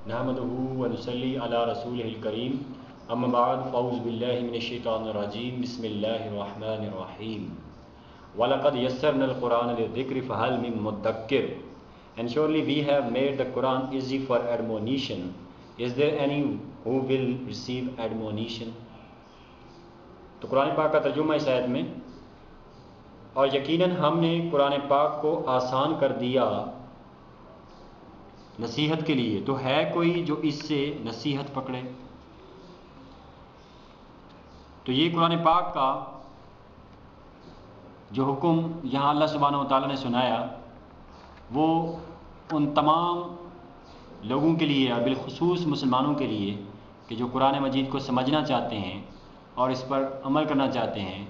नहमदुहु व नुसल्ली अला रसूलिहिल करीम अम्मा बाद फ़अऊज़ु बिल्लाहि मिनश शैतानिर रजीम बिस्मिल्लाहिर रहमानिर रहीम वलक़द यस्सरनल क़ुरान लिज़िक्रि फ़हल मिन मुद्दक्किर and surely we have made the Quran easy for admonition. Is there any who will receive admonition? तो कुरान पाक का तर्जुमा इस आयत में, और यकीनन हमने कुरान पाक को आसान कर दिया नसीहत के लिए, तो है कोई जो इससे नसीहत पकड़े। तो ये कुरान पाक का जो हुक्म यहाँ अल्लाह सुब्हानहू व तआला ने सुनाया वो उन तमाम लोगों के लिए और बिलखुसूस मुसलमानों के लिए कि जो कुरान मजीद को समझना चाहते हैं और इस पर अमल करना चाहते हैं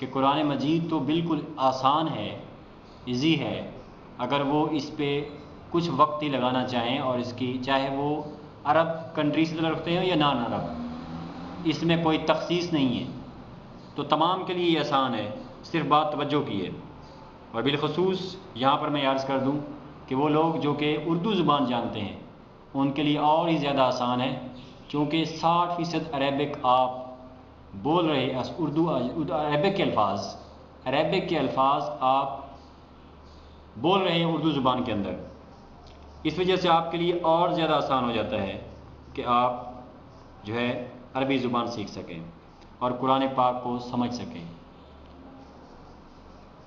कि कुरान मजीद तो बिल्कुल आसान है, इजी है, अगर वो इस पे कुछ वक्त ही लगाना चाहें और इसकी चाहे वो अरब कंट्री से रखते हैं या नॉन अरब, इसमें कोई तखसीस नहीं है, तो तमाम के लिए ये आसान है, सिर्फ बात तवज्जो की है। और बिलखुसूस यहाँ पर मैं अर्ज़ कर दूँ कि वो लोग जो कि उर्दू ज़ुबान जानते हैं उनके लिए और ही ज़्यादा आसान है, क्योंकि 60% अरेबिक आप बोल रहे उर्दू अरेबिक के अल्फाज आप बोल रहे हैं उर्दू ज़ुबान के अंदर। इस वजह से आपके लिए और ज़्यादा आसान हो जाता है कि आप जो है अरबी ज़ुबान सीख सकें और कुरान पाक को समझ सकें।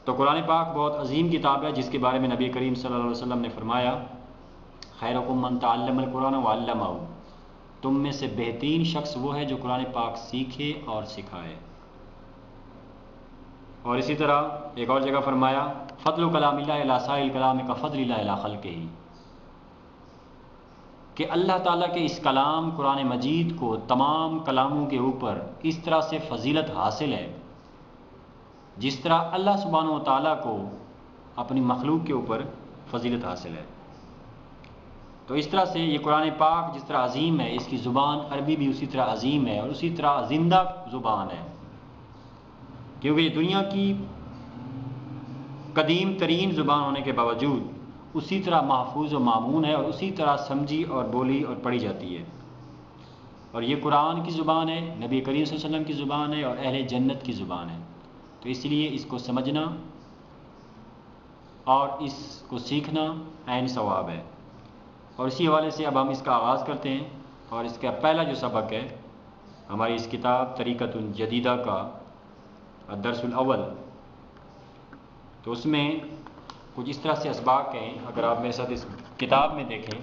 तो कुरान पाक बहुत अजीम किताब है जिसके बारे में नबी करीम सल्लल्लाहु अलैहि वसल्लम ने फरमाया, खैरुकुम मन तअल्लमल कुरान व अल्लमहु, तुम में से बेहतरीन शख्स वो है जो कुरान पाक सीखे और सिखाए। और इसी तरह एक और जगह फरमाया, फ़ज़्लु कलामिल्लाहि अला साइरिल कलाम का फ़ज़्लिल्लाहि अला ख़ल्क़िही, कि अल्लाह ताला के इस कलाम कुरान मजीद को तमाम कलामों के ऊपर इस तरह से फजीलत हासिल है जिस तरह अल्लाह सुब्हानहू व तआला को अपनी मखलूक के ऊपर फजीलत हासिल है। तो इस तरह से ये कुरान पाक जिस तरह अजीम है, इसकी ज़ुबान अरबी भी उसी तरह अजीम है और उसी तरह ज़िंदा ज़ुबान है, क्योंकि ये दुनिया की कदीम तरीन ज़ुबान होने के बावजूद उसी तरह महफूज व मामून है और उसी तरह समझी और बोली और पढ़ी जाती है। और ये कुरान की ज़ुबान है, नबी करीम सल्लल्लाहु अलैहि वसल्लम की ज़ुबान है और अहले जन्नत की ज़ुबान है। तो इसलिए इसको समझना और इसको सीखना ऐन सवाब है। और इसी हवाले से अब हम इसका आगाज़ करते हैं और इसका पहला जो सबक है हमारी इस किताब तरीक़तुन जदीदा का दरसुल अव्वल, तो उसमें कुछ इस तरह से असबाक हैं। अगर आप मेरे साथ इस किताब में देखें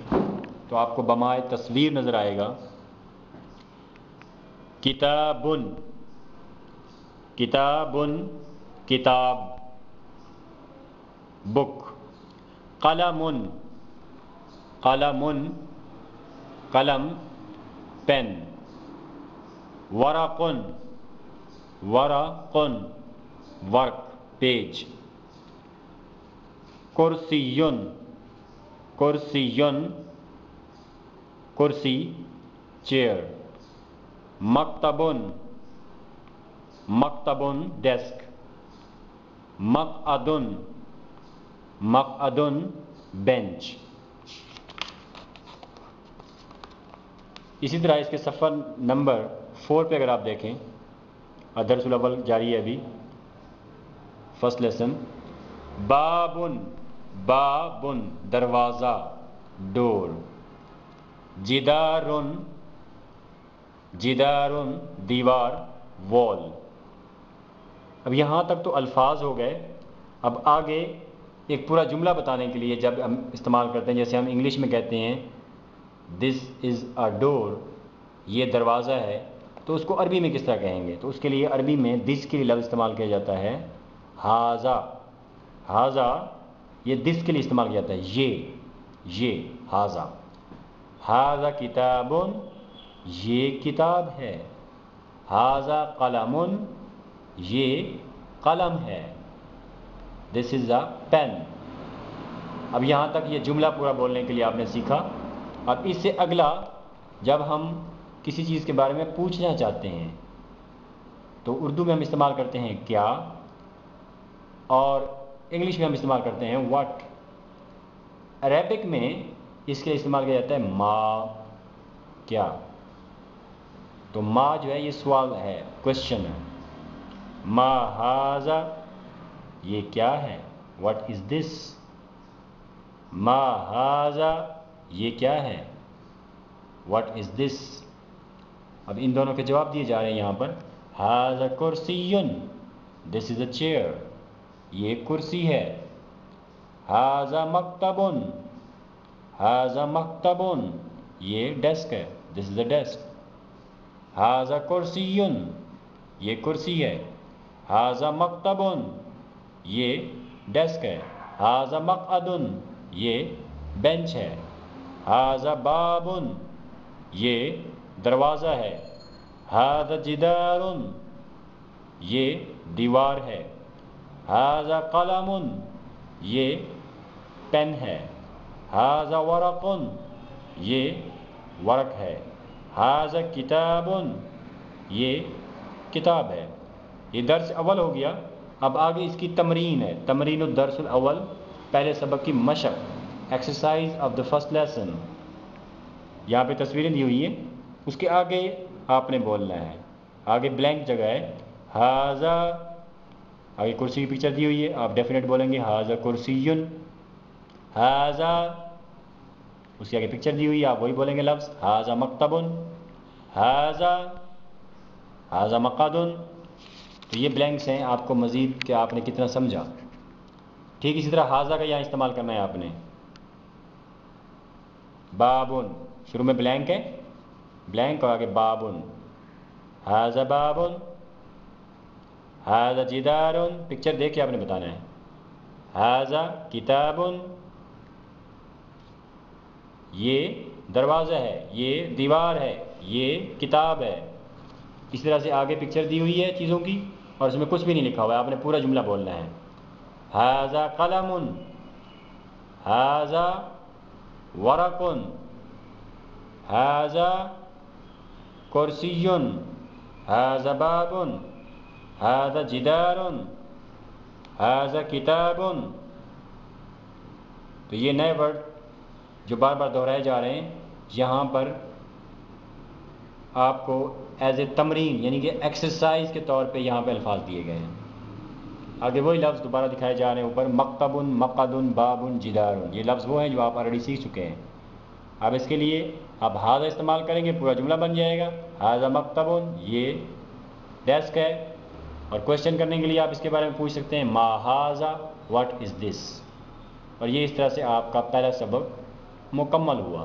तो आपको बमाए तस्वीर नज़र आएगा, किताबुन, किताबुन किताब, बुक, कलमुन, कलमुन कलम पेन, वरक़ुन, वरक़ुन वर्क पेज, कुर्सियुन, कुर्सियुन कुर्सी चेयर, मकतबुन, मकतबुन डेस्क, मक़अदुन, मक़अदुन बेंच। इसी तरह इसके सफ़र नंबर 4 पे अगर आप देखें, दरसुल अव्वल जारी है अभी, फर्स्ट लेसन, बाबुन, बाबुन दरवाज़ा डोर, जिदारुन, जिदारुन दीवार वॉल। अब यहाँ तक तो अल्फाज हो गए। अब आगे एक पूरा जुमला बताने के लिए जब हम इस्तेमाल करते हैं, जैसे हम इंग्लिश में कहते हैं दिस इज़ अ डोर, ये दरवाज़ा है, तो उसको अरबी में किस तरह कहेंगे? तो उसके लिए अरबी में दिस के लिए लफ्ज़ इस्तेमाल किया जाता है हाजा, हाजा ये दिस के लिए इस्तेमाल किया जाता है, ये हाजा, हाजा किताबुन ये किताब है, हाजा कलमुन ये कलम है, दिस इज़ अ पेन। अब यहाँ तक ये जुमला पूरा बोलने के लिए आपने सीखा। अब इससे अगला, जब हम किसी चीज़ के बारे में पूछना चाहते हैं तो उर्दू में हम इस्तेमाल करते हैं क्या, और इंग्लिश में हम इस्तेमाल करते हैं व्हाट। अरेबिक में اس کے استعمال کیا جاتا ہے ما کیا. تو ما جو ہے یہ سوال ہے, کوشچن ہے. ما ہاذا یہ کیا ہے, واٹ از دس. ما ہاذا یہ کیا ہے, واٹ از دس. اب ان دونوں کے جواب دیے جا رہے ہیں یہاں پر. ہاذا کرسیٌ دس از اے چیئر یہ کرسی ہے. ہاذا مکتبٌ ہاذا مکتبٌ یہ ڈیسک ہے, دس از اے ڈیسک. ہاذا کرسیٌ یہ کرسی ہے. ہاذا مکتبٌ یہ ڈیسک ہے. ہاذا مقعدٌ یہ بینچ ہے. ہاذا بابٌ یہ دروازہ ہے. ہاذا جدار یہ دیوار ہے. ہاذا قلم یہ پین ہے. ہاذا ورق یہ ورق ہے. ہاذا کتاب یہ کتاب ہے. یہ درس اول ہو گیا. اب آگے اس کی تمرین ہے, تمرین الدرس الاول, پہلے سبق کی مشق, exercise of the first lesson. یہاں پہ تصویریں دی ہوئی ہیں, اس کے آگے آپ نے بولنا ہے. آگے بلینک جگہ ہے. ہاذا آگے کرسی کی پکچر دی ہوئی ہے, آپ ڈیفینیٹ بولیں گے ہاذا کرسیٌ. ہاذا اس کے آگے پکچر دی ہوئی ہے, آپ وہی بولیں گے لفظ. ہاذا مکتبٌ ہاذا مقعدٌ. تو یہ بلینکس ہیں, آپ کو مزید کہ آپ نے کتنا سمجھا. ٹھیک اسی طرح ہاذا کا یہاں استعمال کرنا ہے آپ نے. بابٌ شروع میں بلینک ہے, بلینک اور آگے بابٌ. ہاذا بابٌ ہاذا جدار پکچر دیکھ کے آپ نے بتانا ہے. ہاذا کتاب یہ دروازہ ہے, یہ دیوار ہے, یہ کتاب ہے. اس طرح سے آگے پکچر دی ہوئی ہے چیزوں کی اور اس میں کچھ بھی نہیں لکھا ہوا ہے, آپ نے پورا جملہ بولنا ہے. ہاذا قلم ہاذا ورق ہاذا کرسی ہاذا باب ہاذا جدار ہاذا کتاب. تو یہ نئے ورڈ جو بار بار دہرائے جا رہے ہیں, یہاں پر آپ کو ایز اے تمرین یعنی کہ ایکسرسائز کے طور پہ یہاں پہ الفاظ دیے گئے ہیں. آگے وہی لفظ دوبارہ دکھائے جا رہے ہیں اوپر, مکتب مقعد باب جدار. یہ لفظ وہ ہیں جو آپ آلریڈی سیکھ چکے ہیں. اب اس کے لیے آپ ہاذا استعمال کریں گے, پورا جملہ بن جائے گا. ہاذا مکتب یہ ڈیسک ہے, اور کوشچن کرنے کے لیے آپ اس کے بارے میں پوچھ سکتے ہیں ما ہاذا واٹ از دس. اور یہ اس طرح سے آپ کا پہلا سبق مکمل ہوا.